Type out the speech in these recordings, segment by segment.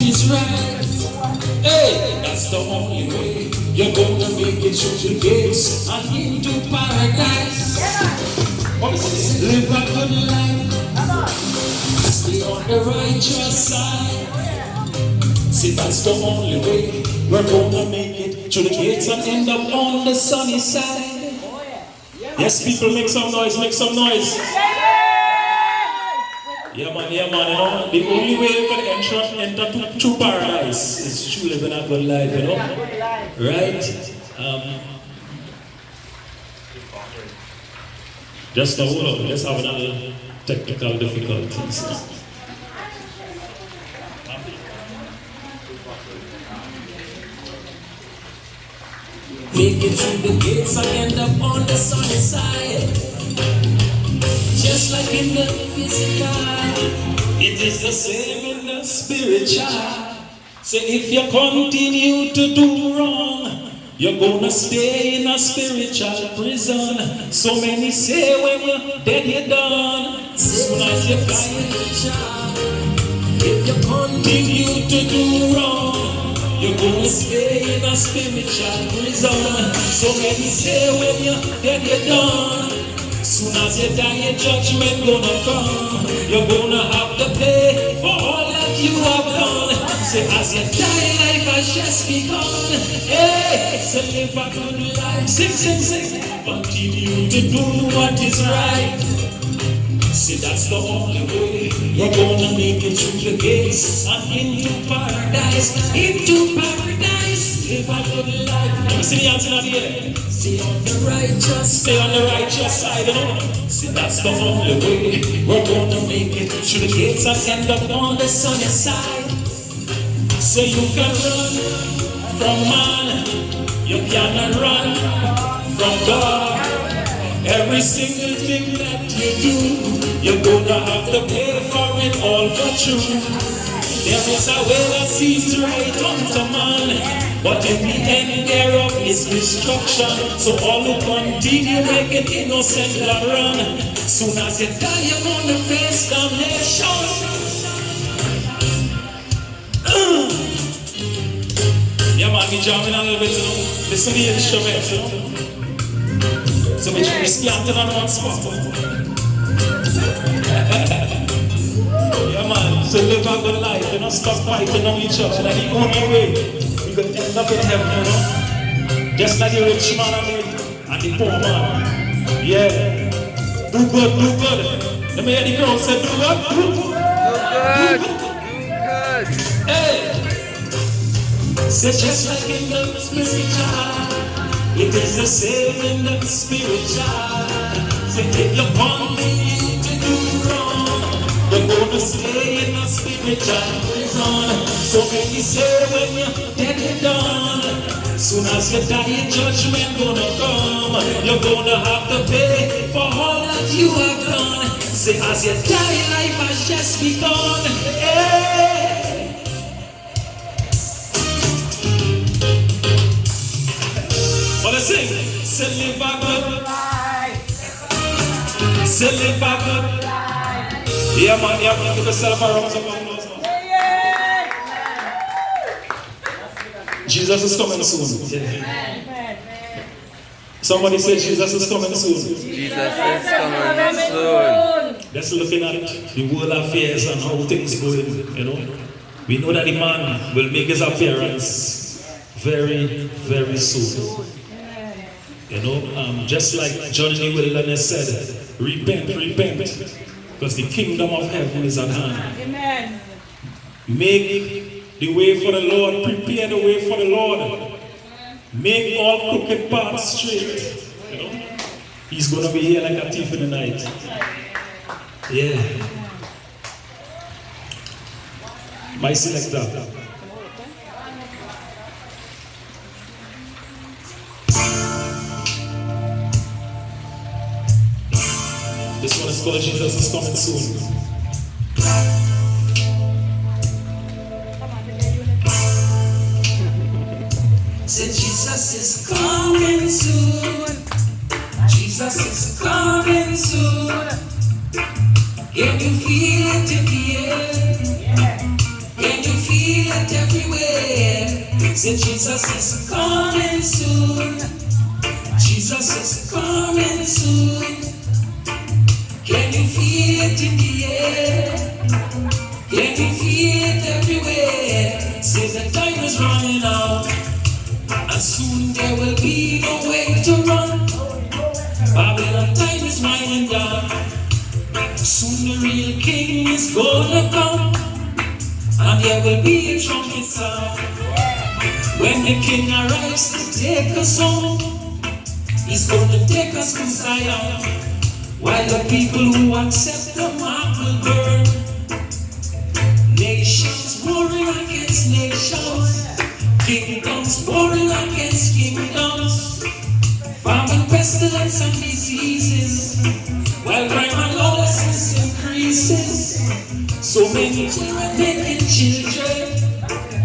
is right. Hey, that's the only way you're gonna make it through the gates and into paradise. What is it? Live a good life. Stay on the righteous side. See, that's the only way we're gonna make it through the gates and end up on the sunny side. Yes, people, make some noise, make some noise. Yeah, man, you know. The only way you can enter to paradise is through living a good life, you know. Right? Just a hold on, let's have another technical difficulties. Make it through the gates and end up on the sunny side. Just like in the physical, it is the same in the spiritual. So if you continue to do wrong, you're gonna stay in a spiritual prison. So many say when you're dead, you're done. Soon as you die, if you continue to do wrong, you're gonna stay in a spiritual prison. So many say when you're dead, you're done. Soon as you die, your judgment gonna come. You're gonna have to pay for all that you have done. Say as you die, life has just begun. Hey, so live a good life. Sing, sing, sing. Continue to do what is right. See, that's the only way you're gonna make it through the gates and into paradise. Into paradise. Live a good life. Let me see the answer out here. Stay on the righteous side, you know. See, that's the only way we're gonna make it through the gates and end up on the sunny side. So you can run from man, you cannot run from God. Every single thing that you do, you're gonna have to pay for it all for true. There is a way that seems right unto man, but in the end thereof is destruction. So all who continue making innocent will run. Soon as you die, you're gonna face damnation. Yeah, man, me jamming a little bit, you know. Listen to the instruments, you know. So we scanting on one spot. Yeah, man, so live a good life, you know, stop fighting on each other. That's the only way you can end up in heaven, you know. Just like the rich man and the poor man. Yeah. Do good, do good. Let me hear the crowd say, do good, do good. Do good. Hey. Say just like in the spiritual, it is the same in the spiritual. Say if you continue to do wrong, you're gonna stay in a spiritual prison. So many say when you're dead and done, soon as you die, your judgment gonna come. You're gonna have to pay for all that you have done. Say as you die, life has just begun. Hey. Wanna sing? Say live a good life. Say live a good life. Yeah, man, give yourself a round of applause. Jesus is coming soon. Yeah. Somebody say Jesus is coming soon. Jesus is coming soon. Just looking at the world affairs and how things going, you know. We know that the man will make his appearance very, very soon. You know, just like Johnny Wilderness said, repent, repent, because the kingdom of heaven is at hand. Amen. Make the way for the Lord, prepare the way for the Lord. Make all crooked paths straight. You know, he's going to be here like a thief in the night. Yeah. My selector. This one is called Jesus is coming soon. Say Jesus is coming soon. Jesus is coming soon. Can you feel it in the air? Can you feel it Say Jesus is coming soon. Jesus is coming soon. Can you feel it in the air? Can you feel it everywhere? Say the time is running out, and soon there will be no way to run. Babylon time is winding down. Soon the real king is gonna come, and there will be a trumpet sound. When the king arrives to take us home, he's gonna take us to Zion. While the people who accept the mark will burn. Nations warring against nations, kingdoms warring against kingdoms, famine, pestilence and diseases, while crime and lawlessness increases. So many children making children,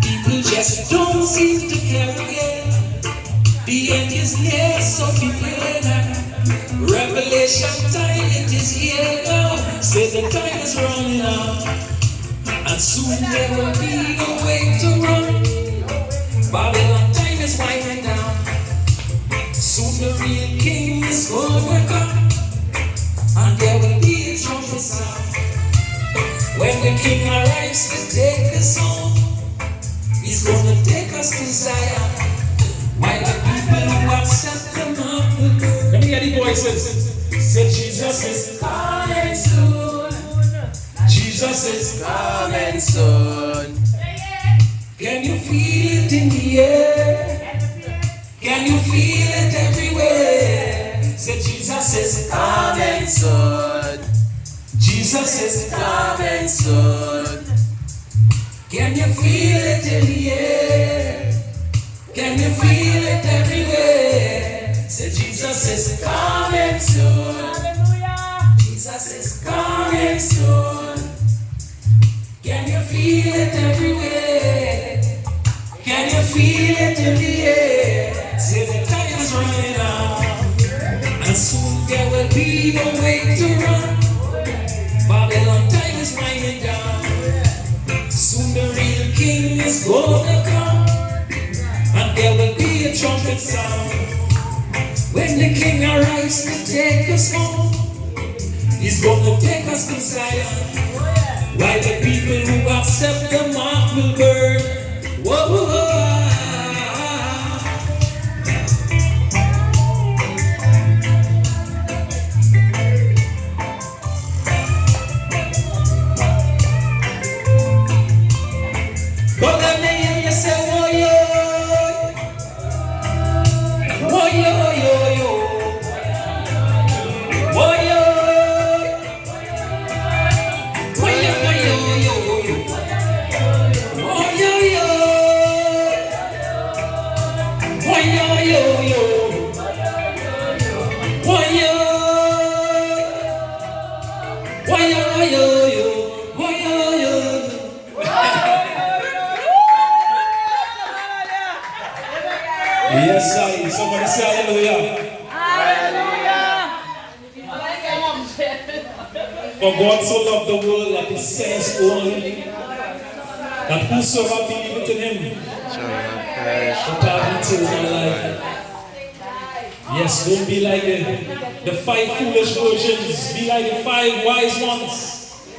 people just don't seem to care again. The end is near, so prepare now. Revelation time, it is here now. Say the time is running out, and soon there will be no way to run. Babylon time is winding down. Soon the real king is gonna come, and there will be a trumpet sound. When the king arrives to take us home, he's gonna take us to Zion. While the people who accept the mark will go. Let me hear the voices. Say Jesus is coming soon. Jesus is Coming soon. Can you feel it in the air? Can you feel it everywhere? Say Jesus is Coming soon. Jesus is Coming soon. Can you feel it in the air? Can you feel it everywhere? Say Jesus is coming soon. Jesus is coming soon. Can you feel it everywhere? Can you feel it in the air? Say the time is running out, and soon there will be no way to run. Babylon time is winding down. Soon the real king is gonna come, and there will be a trumpet sound. When the king arrives to take us home, he's gonna take us to Zion. While the people who accept the mark will burn. Whoa, whoa, whoa. But let me hear you say, whoa, yo. Whoa, yo, yo, yo. Whoa, yo. Whoa, yo, yo, yo, yo. Whoa, yo, yo. Whoa, yo, yo, yo. Whoa, yo. Whoa, yo, yo, yo. Whoa, yo, yo. Yes, I. Somebody say hallelujah. For God so loved the world that he sent his only, that whosoever believeth in him Shall not perish. shall have eternal life. Yes, don't be like the 5 foolish virgins. Be like the 5 wise ones.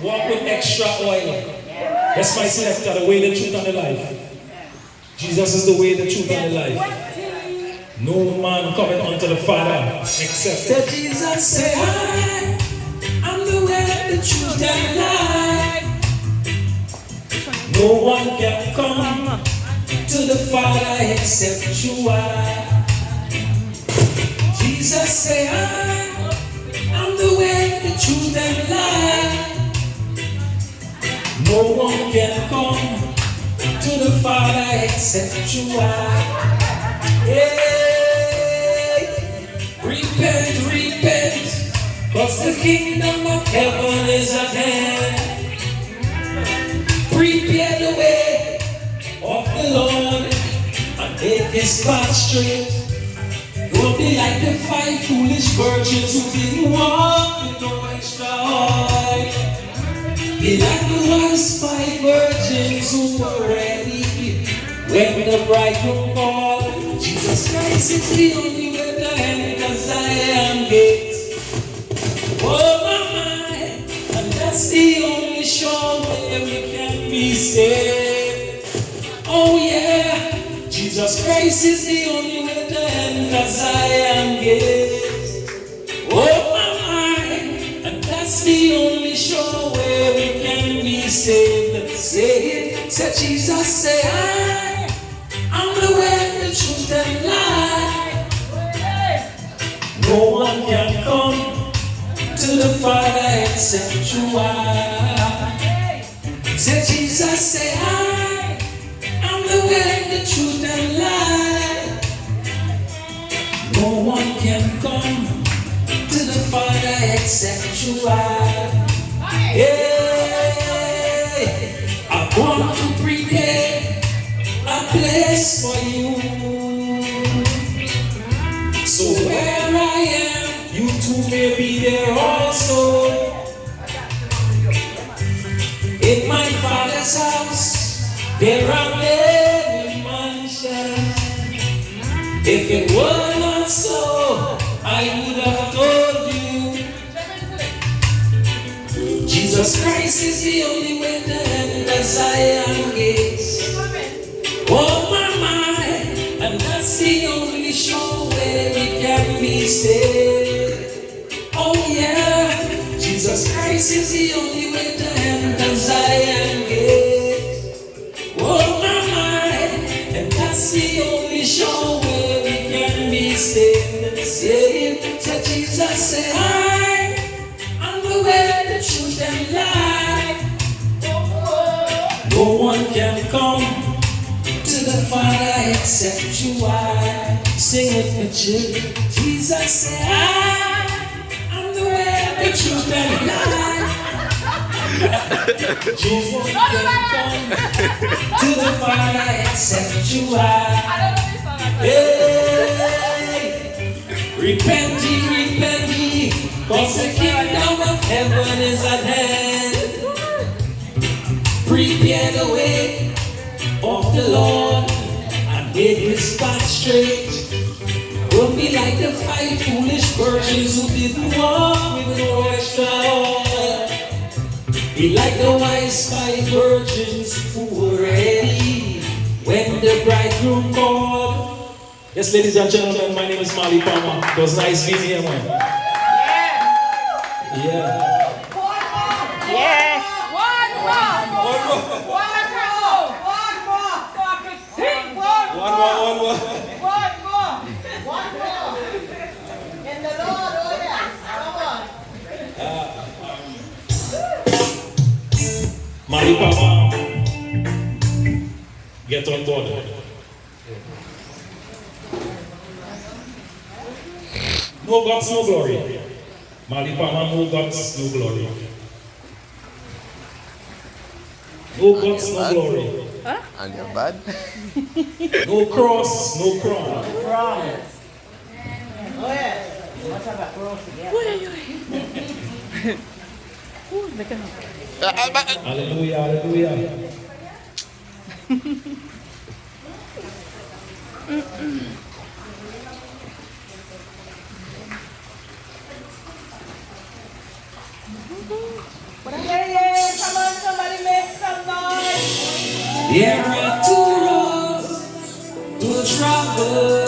Walk with extra oil. That's my selector, the way, the truth, and the life. Jesus is the way, the truth, and the life. No man coming unto the Father except that Jesus say, I'm the way, the truth, and the life. No one can come to the Father except you are. Jesus say, I'm the way, the truth, and the life. No one can come to the Father except you are. Hey, repent, repent, cause the kingdom of heaven is at hand. Prepare the way of the Lord and make his path straight. Don't be like the 5 foolish virgins who didn't walk with no extra oil. Be like the wise 5 virgins who were ready When the bridegroom calls, Jesus Christ is the only way to heaven, 'cause I am gate. Oh my, and that's the only sure way we can be saved. Oh yeah, Jesus Christ is the only way to heaven, 'cause I am gate. Oh my, and that's the only sure way we can be saved. Say it, say Jesus, say I'm the way, the truth, and life. No one can come to the Father except through I. Say Jesus, say I'm the way, the truth, and life. No one can come to the Father except through I. Yeah, I want to prepare a place for you. So where I am, you too may be there also. In my Father's house, there are many mansions. If it were not so, I would have told you. Jesus Christ is the only way to heaven, as I am gates. Oh my, and that's the only sure way we can be saved. Oh yeah, Jesus Christ is the only way to heaven, as I am gate. Oh my, and that's the only sure way we can be saved. Say Jesus, say I'm the way, the truth, and life. No one can come to the Father except you. I sing it with children. Jesus said, I'm the way, the truth, and life. No one can come to the Father except you. Hey, repent ye, 'cause the kingdom of heaven is at hand. Prepare the way of the Lord and make his path straight. Don't be like the 5 foolish virgins who didn't walk with no extra oil. Be like the wise 5 virgins who were ready when the bridegroom called. Yes, ladies and gentlemen, my name is Marley Palmer. It was nice being here, man. Yeah. One more. In the Lord, oh yes. Come on. Marley Palmer, get on board. No gods, no glory. Marley Palmer, no gods, no glory. No gods, no glory. And you're bad? No cross, no crown. Oh yes. What's up that cross again? Hallelujah, hallelujah. Yeah, come on, somebody make some noise. There are 2 roads to travel.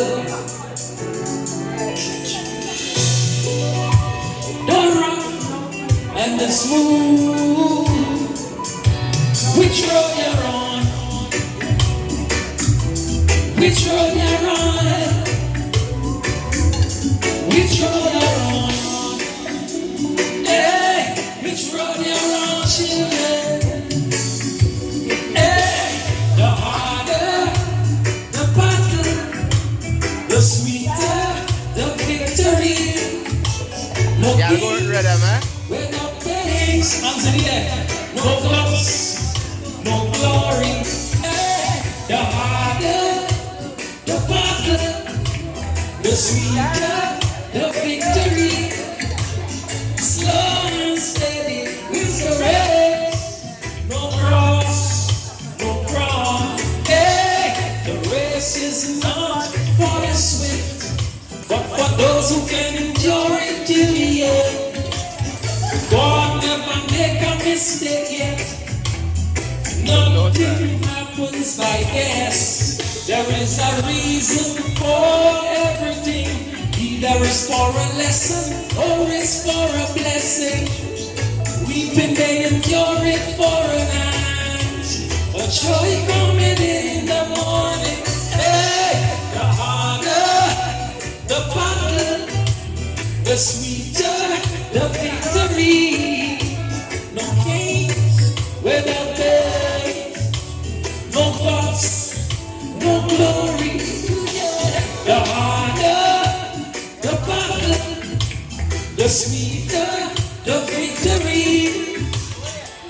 The rough and the smooth. Which road you're on? Which road you're on? Which road you're on? Hey, which road you're on, children? Hey, the harder the battle, the sweeter the victory. No Y'all go kings ready, man? without kings. Hands in the air. No gloves, no glory. Hey, the harder the battle, the sweeter the victory. Slow and steady wins the race. No cross, no crown. Hey, is by guess. There is a reason for everything. Either it's for a lesson or it's for a blessing. Weeping may endure it for a night, but joy coming in the morning. Hey, the harder the battle, the sweeter the victory. No kings without pain, no gods, no glory. The harder the battle, the sweeter the victory.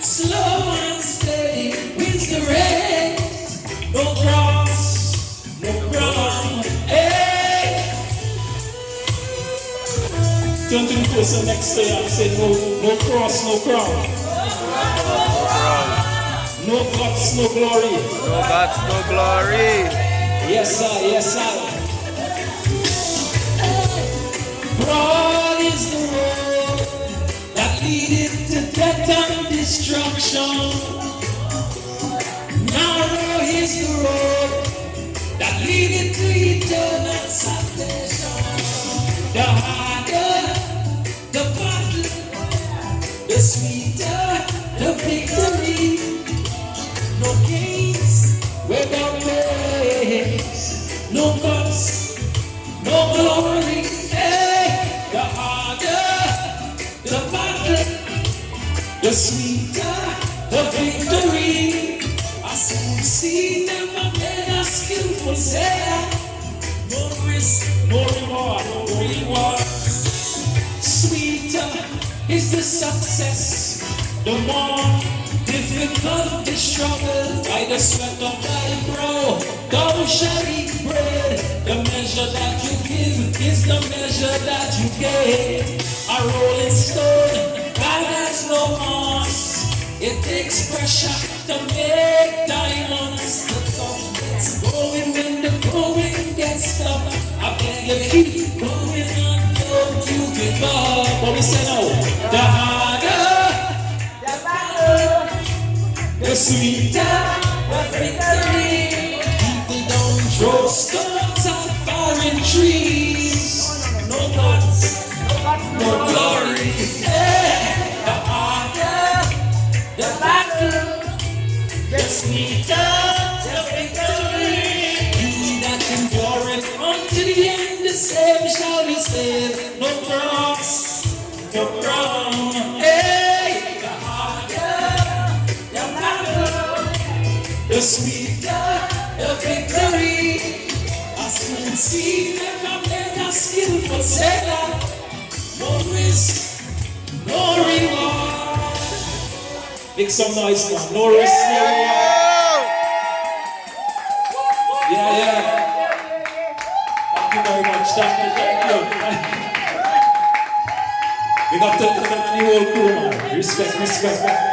Slow and steady wins the race. No cross, no crown. Hey! Turn to the person next to you and say, no cross, no crown. No guts, no glory. No gods, no glory. Yes, sir, yes, sir. Broad is the road that leadeth to death and destruction. Narrow is the road that leadeth to eternal salvation. The harder the battle, the sweeter the victory. No gains without praise, no gods, no glory. Hey, the harder the battle, the sweeter the victory. I see never been a skillful sailor. No risk, no reward, no reward. Sweeter is the success, the more difficult the struggle. By the sweat of thy brow, thou shalt eat bread. The measure that you give is the measure that you get. A rolling stone that has no mass. It takes pressure to make diamonds. The tough gets going when the going gets tough. I beg you keep going on, don't you give up. What we say now? The harder The battle, the sweeter the victory. People don't throw stones at barren trees. No gods, no glory. Hey, the harder the battle, the sweeter the victory. He that endureth unto the end, the same shall be saved. No cross, no crown. Hey, the harder the battle, the sweeter the victory. I soon see never been a skillful sailor. No risk, no reward. Make some noise now. No risk, no reward. Yeah. Thank you very much. Thank you. We got to the whole crew, man. Respect.